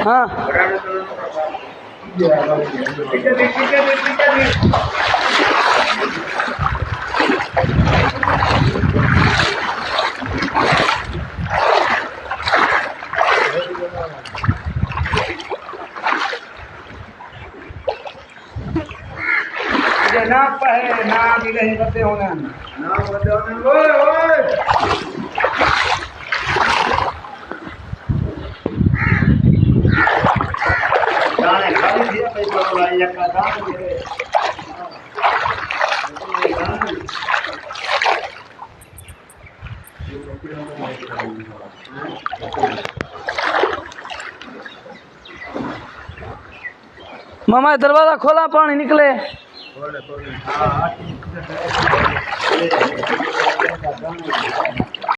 हाँ ना पहे ना भी नहीं करते होने ना करते होने ओए ओए जाने खाली दिया पैसा वाला एक का दाम दे मामा दरवाजा खोला पानी निकले हाँ